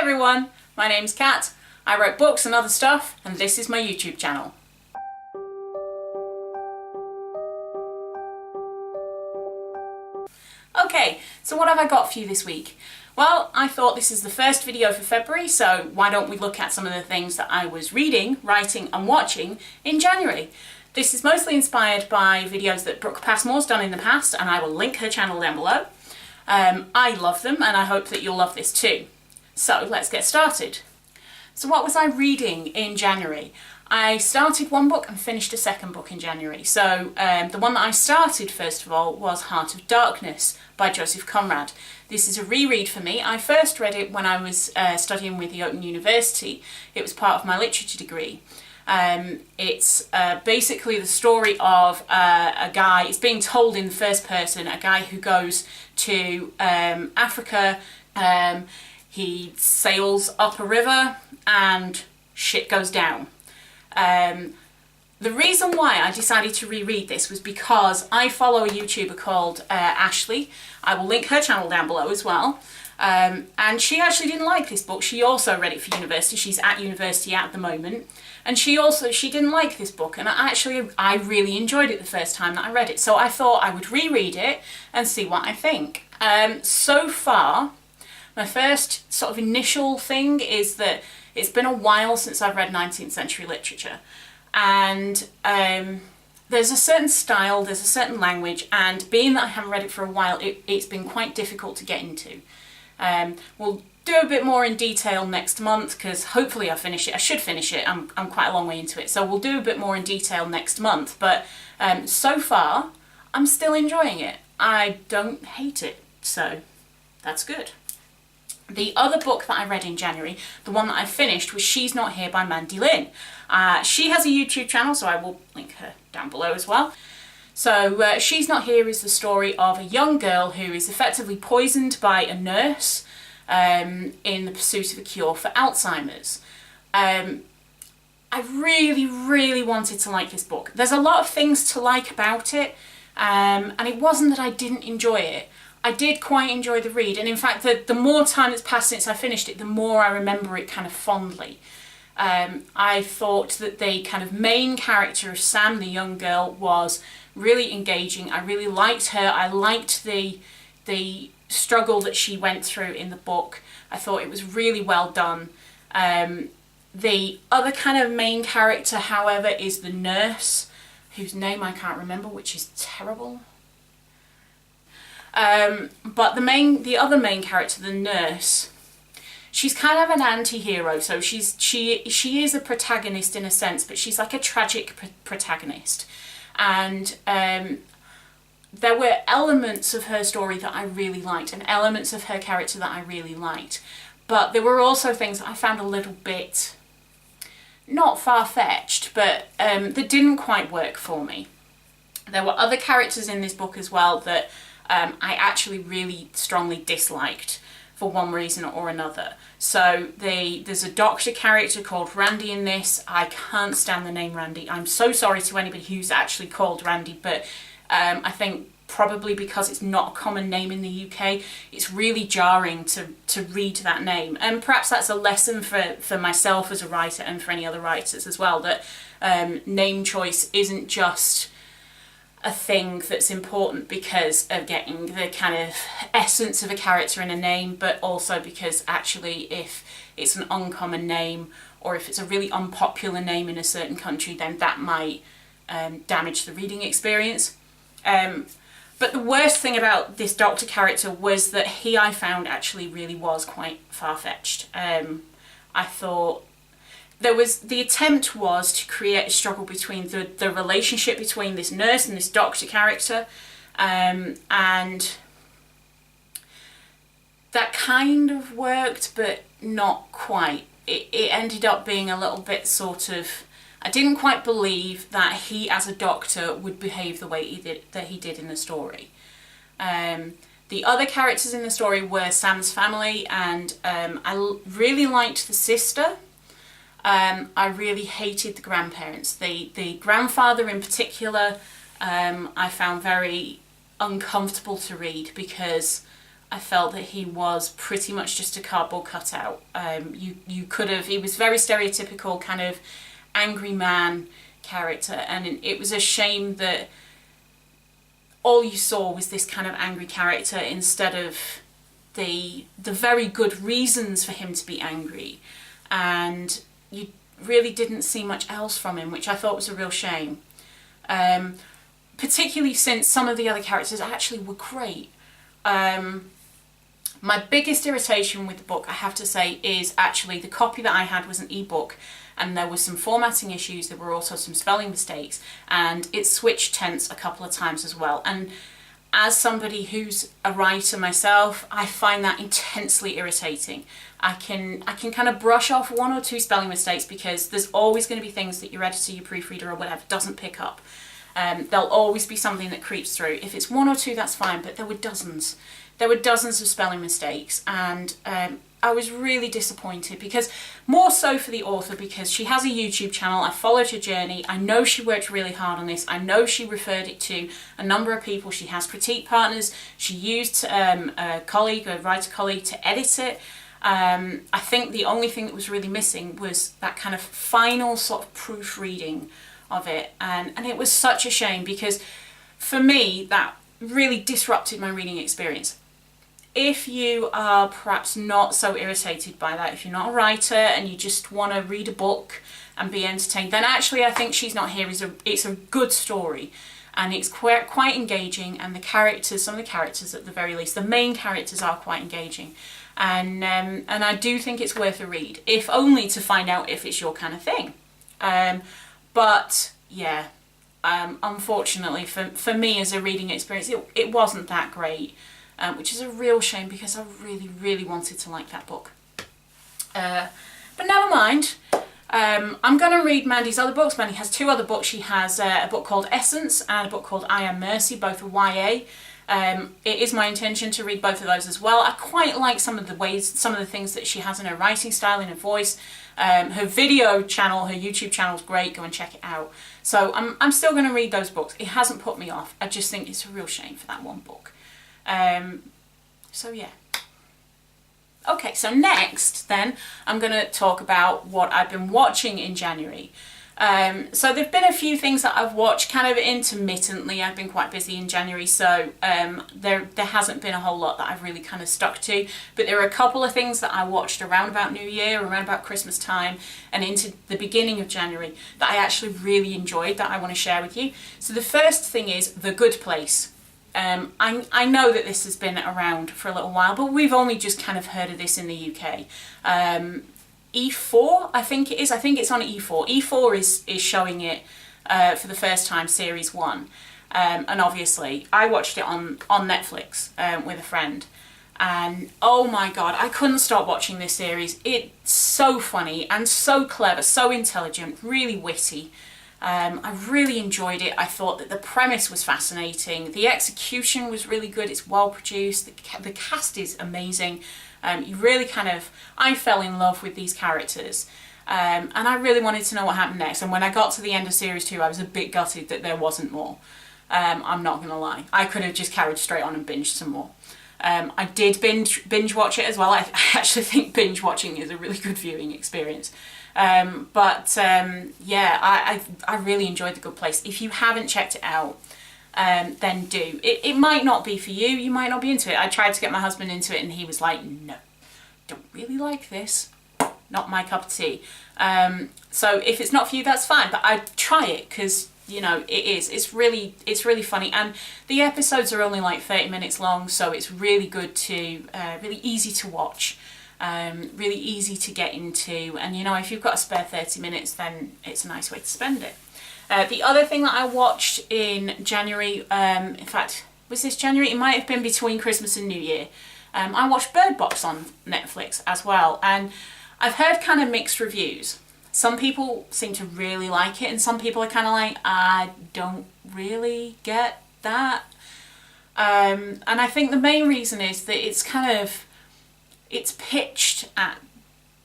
everyone, my name's Kat, I write books and other stuff, and this is my YouTube channel. Okay, so what have I got for you this week? Well, I thought this is the first video for February, so why don't we look at some of the things that I was reading, writing and watching in January. This is mostly inspired by videos that Brooke Passmore's done in the past, and I will link her channel down below. I love them, and I hope that you'll love this too. So let's get started. So what was I reading in January? I started one book and finished a second book in January. So the one that I started first of all was Heart of Darkness by Joseph Conrad. This is a reread for me. I first read it when I was studying with the Open University. It was part of my literature degree. It's basically the story of a guy, it's being told in the first person, a guy who goes to Africa. He sails up a river and shit goes down. The reason why I decided to reread this was because I follow a YouTuber called Ashley. I will link her channel down below as well. And she actually didn't like this book. She also read it for university. She's at university at the moment. And she didn't like this book. And I really enjoyed it the first time that I read it. So I thought I would reread it and see what I think. So far, my first sort of initial thing is that it's been a while since I've read 19th century literature, and there's a certain style, there's a certain language, and being that I haven't read it for a while, it's been quite difficult to get into. We'll do a bit more in detail next month, because hopefully I'll finish it. I should finish it, I'm quite a long way into it, so we'll do a bit more in detail next month, but so far I'm still enjoying it. I don't hate it, so that's good. The other book that I read in January, the one that I finished, was She's Not Here by Mandi. She has a YouTube channel, so I will link her down below as well. So She's Not Here is the story of a young girl who is effectively poisoned by a nurse in the pursuit of a cure for Alzheimer's. I really, really wanted to like this book. There's a lot of things to like about it, and it wasn't that I didn't enjoy it. I did quite enjoy the read, and in fact the more time that's passed since I finished it, the more I remember it kind of fondly. I thought that the kind of main character of Sam, the young girl, was really engaging. I really liked her. I liked the struggle that she went through in the book. I thought it was really well done. The other kind of main character, however, is the nurse, whose name I can't remember, which is terrible. But the other main character, the nurse, she's kind of an anti-hero, so she is a protagonist in a sense, but she's like a tragic protagonist. And there were elements of her story that I really liked, and elements of her character that I really liked. But there were also things that I found a little bit, not far-fetched, but that didn't quite work for me. There were other characters in this book as well that I actually really strongly disliked for one reason or another. So there's a doctor character called Randy in this. I can't stand the name Randy. I'm so sorry to anybody who's actually called Randy, but I think probably because it's not a common name in the UK, it's really jarring to read that name. And perhaps that's a lesson for myself as a writer and for any other writers as well, that name choice isn't just a thing that's important because of getting the kind of essence of a character in a name, but also because actually if it's an uncommon name or if it's a really unpopular name in a certain country, then that might damage the reading experience. But the worst thing about this doctor character was that I found actually really was quite far-fetched. I thought the attempt was to create a struggle between the relationship between this nurse and this doctor character, and that kind of worked, but not quite. It ended up being a little bit sort of, I didn't quite believe that he as a doctor would behave the way he did in the story. The other characters in the story were Sam's family, and I really liked the sister. I really hated the grandparents. The grandfather in particular, I found very uncomfortable to read because I felt that he was pretty much just a cardboard cutout. You could have, he was very stereotypical kind of angry man character, and it was a shame that all you saw was this kind of angry character instead of the very good reasons for him to be angry, and you really didn't see much else from him, which I thought was a real shame. Particularly since some of the other characters actually were great. My biggest irritation with the book, I have to say, is actually the copy that I had was an ebook, and there was some formatting issues, there were also some spelling mistakes, and it switched tense a couple of times as well. And as somebody who's a writer myself, I find that intensely irritating. I can kind of brush off one or two spelling mistakes because there's always going to be things that your editor, your proofreader or whatever doesn't pick up. There'll always be something that creeps through. If it's one or two, that's fine, but there were dozens. There were dozens of spelling mistakes, and I was really disappointed, because more so for the author, because she has a YouTube channel, I followed her journey, I know she worked really hard on this, I know she referred it to a number of people, she has critique partners, she used a writer colleague to edit it. I think the only thing that was really missing was that kind of final sort of proofreading of it, and it was such a shame, because for me that really disrupted my reading experience. If you are perhaps not so irritated by that, if you're not a writer and you just want to read a book and be entertained, then actually I think She's Not Here it's a good story, and it's quite engaging, and the characters, some of the characters at the very least, the main characters are quite engaging, and I do think it's worth a read, if only to find out if it's your kind of thing. But yeah, unfortunately for me as a reading experience, it wasn't that great. Which is a real shame, because I really, really wanted to like that book. But never mind. I'm going to read Mandi's other books. Mandi has two other books. She has a book called Essence and a book called I Am Mercy, both are YA. It is my intention to read both of those as well. I quite like some of the things that she has in her writing style, in her voice. Her video channel, her YouTube channel is great. Go and check it out. So I'm still going to read those books. It hasn't put me off. I just think it's a real shame for that one book. So yeah. Okay, so next then I'm going to talk about what I've been watching in January. So there've been a few things that I've watched kind of intermittently. I've been quite busy in January, so there hasn't been a whole lot that I've really kind of stuck to, but there are a couple of things that I watched around about New Year, around about Christmas time and into the beginning of January that I actually really enjoyed, that I want to share with you. So the first thing is The Good Place. I know that this has been around for a little while, but we've only just kind of heard of this in the UK. E4, I think it is. I think it's on E4. E4 is showing it for the first time, series 1. And obviously, I watched it on Netflix with a friend. And oh my god, I couldn't stop watching this series. It's so funny and so clever, so intelligent, really witty. I really enjoyed it. I thought that the premise was fascinating. The execution was really good. It's well produced. The cast is amazing. You really I fell in love with these characters. And I really wanted to know what happened next. And when I got to the end of series 2, I was a bit gutted that there wasn't more. I'm not going to lie. I could have just carried straight on and binged some more. I did binge watch it as well. I actually think binge watching is a really good viewing experience. Yeah, I really enjoyed The Good Place. If you haven't checked it out, then do. It might not be for you, you might not be into it. I tried to get my husband into it and he was like, no, don't really like this. Not my cup of tea. So if it's not for you, that's fine, but I'd try it, because you know, it's really funny, and the episodes are only like 30 minutes long, so it's really good to, really easy to watch. Really easy to get into, and you know, if you've got a spare 30 minutes, then it's a nice way to spend it. The other thing that I watched in January, in fact, was this January? It might have been between Christmas and New Year. I watched Bird Box on Netflix as well, and I've heard kind of mixed reviews. Some people seem to really like it, and some people are kind of like, I don't really get that. And I think the main reason is that it's pitched at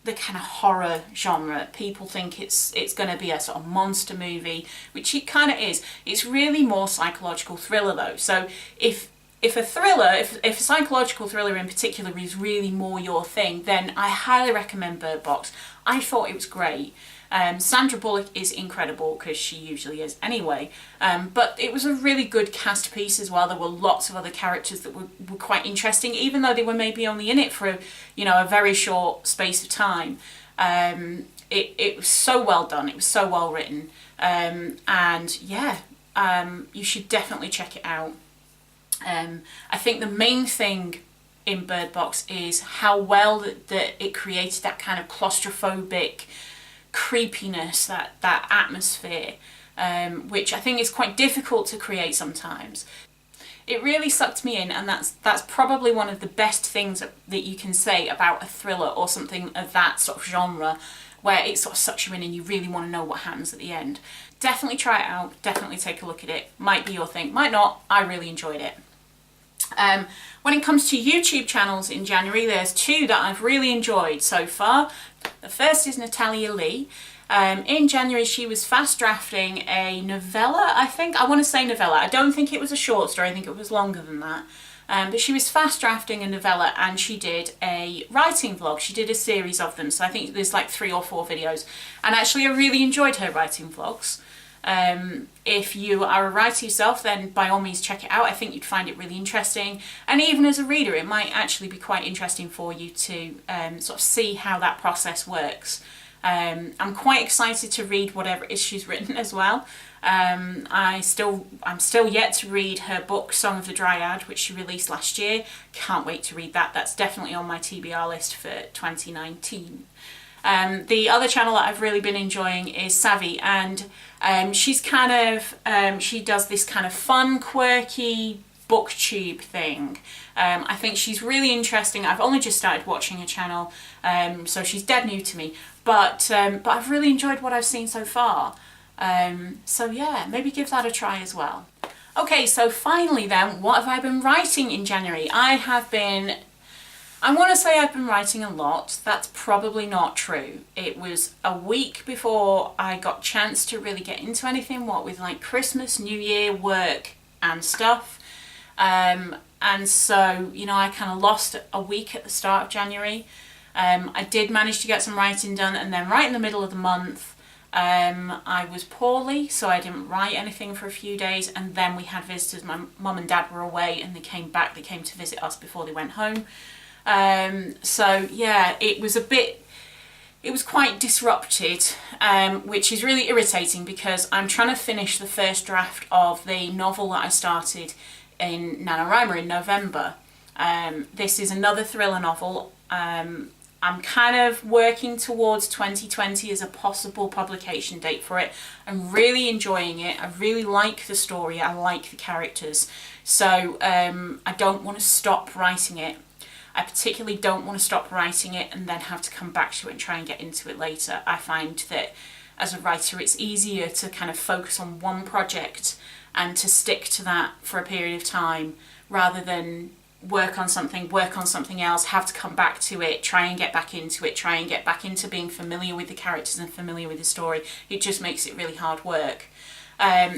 the kind of horror genre. People think it's going to be a sort of monster movie, which it kind of is. It's really more psychological thriller though. So if if a thriller, if a psychological thriller in particular is really more your thing, then I highly recommend Bird Box. I thought it was great. Sandra Bullock is incredible, because she usually is anyway, but it was a really good cast piece as well. There were lots of other characters that were quite interesting, even though they were maybe only in it for a very short space of time. It was so well done, it was so well written, and yeah, you should definitely check it out. I think the main thing in Bird Box is how well that it created that kind of claustrophobic creepiness, that atmosphere, which I think is quite difficult to create sometimes. It really sucked me in, and that's probably one of the best things that you can say about a thriller or something of that sort of genre, where it sort of sucks you in and you really want to know what happens at the end. Definitely try it out, definitely take a look at it. Might be your thing, might not. I really enjoyed it. When it comes to YouTube channels in January, there's two that I've really enjoyed so far. The first is Natalia Lee. In January she was fast drafting a novella, I think. I want to say novella. I don't think it was a short story, I think it was longer than that. But she was fast drafting a novella, and she did a writing vlog. She did a series of them, so I think there's like 3 or 4 videos. And actually I really enjoyed her writing vlogs. If you are a writer yourself, then by all means check it out. I think you'd find it really interesting, and even as a reader it might actually be quite interesting for you to sort of see how that process works. I'm quite excited to read whatever it is she's written as well. I'm still yet to read her book Song of the Dryad, which she released last year. Can't wait to read that. That's definitely on my TBR list for 2019. The other channel that I've really been enjoying is Savvy, and she's kind of, she does this kind of fun, quirky booktube thing. I think she's really interesting. I've only just started watching her channel, so she's dead new to me, but I've really enjoyed what I've seen so far. So yeah, maybe give that a try as well. Okay, so finally then, what have I been writing in January? I want to say I've been writing a lot. That's probably not true. It was a week before I got a chance to really get into anything, what with like Christmas, New Year, work and stuff. And so, I kind of lost a week at the start of January. I did manage to get some writing done, and then right in the middle of the month, I was poorly, so I didn't write anything for a few days, and then we had visitors. My mum and dad were away, and they came back. They came to visit us before they went home. So yeah, it was quite disrupted, which is really irritating, because I'm trying to finish the first draft of the novel that I started in NaNoWriMo in November. This is another thriller novel. I'm kind of working towards 2020 as a possible publication date for it. I'm really enjoying it. I really like the story. I like the characters. So I don't want to stop writing it. I particularly don't want to stop writing it and then have to come back to it and try and get into it later. I find that as a writer it's easier to kind of focus on one project and to stick to that for a period of time, rather than work on something else, have to come back to it, try and get back into it, try and get back into being familiar with the characters and familiar with the story. It just makes it really hard work.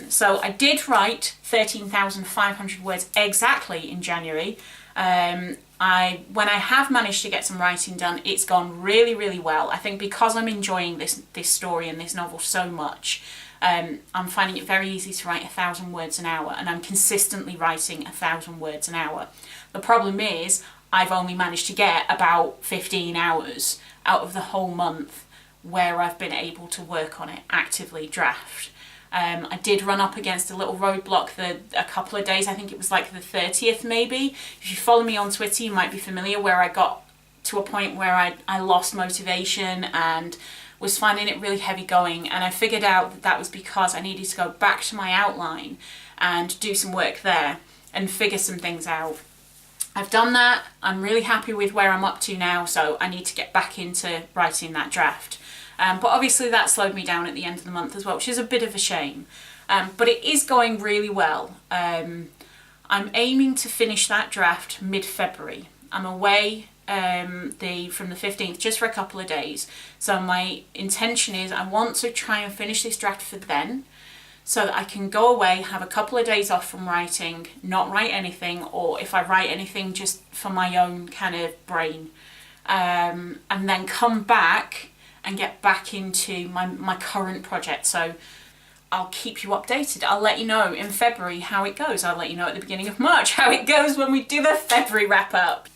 So I did write 13,500 words exactly in January. When I have managed to get some writing done, it's gone really, really well. I think because I'm enjoying this story and this novel so much, I'm finding it very easy to write 1,000 words an hour, and I'm consistently writing 1,000 words an hour. The problem is I've only managed to get about 15 hours out of the whole month where I've been able to work on it, actively draft. I did run up against a little roadblock a couple of days. I think it was like the 30th maybe. If you follow me on Twitter, you might be familiar, where I got to a point where I lost motivation and was finding it really heavy going, and I figured out that was because I needed to go back to my outline and do some work there and figure some things out. I've done that. I'm really happy with where I'm up to now, so I need to get back into writing that draft. But obviously that slowed me down at the end of the month as well, which is a bit of a shame. But it is going really well. I'm aiming to finish that draft mid-February. I'm away from the 15th just for a couple of days. So my intention is I want to try and finish this draft for then. so that I can go away, have a couple of days off from writing, not write anything, or if I write anything, just for my own kind of brain, and then come back and get back into my current project. So I'll keep you updated. I'll let you know in February how it goes. I'll let you know at the beginning of March how it goes when we do the February wrap up.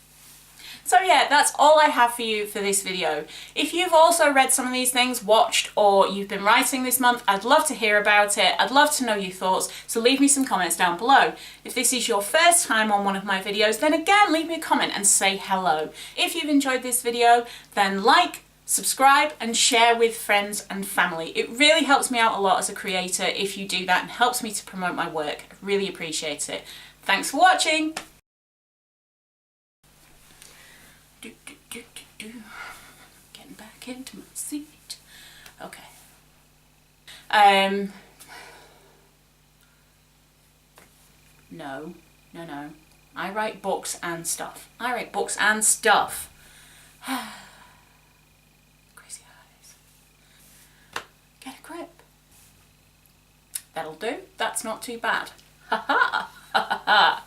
So yeah, that's all I have for you for this video. If you've also read some of these things, watched, or you've been writing this month, I'd love to hear about it. I'd love to know your thoughts, so leave me some comments down below. If this is your first time on one of my videos, then again, leave me a comment and say hello. If you've enjoyed this video, then like, subscribe and share with friends and family. It really helps me out a lot as a creator if you do that, and helps me to promote my work. I really appreciate it. Thanks for watching. Getting back into my seat. Okay. No. I write books and stuff. I write books and stuff. Crazy eyes. Get a grip. That'll do. That's not too bad. Ha ha. Ha ha ha.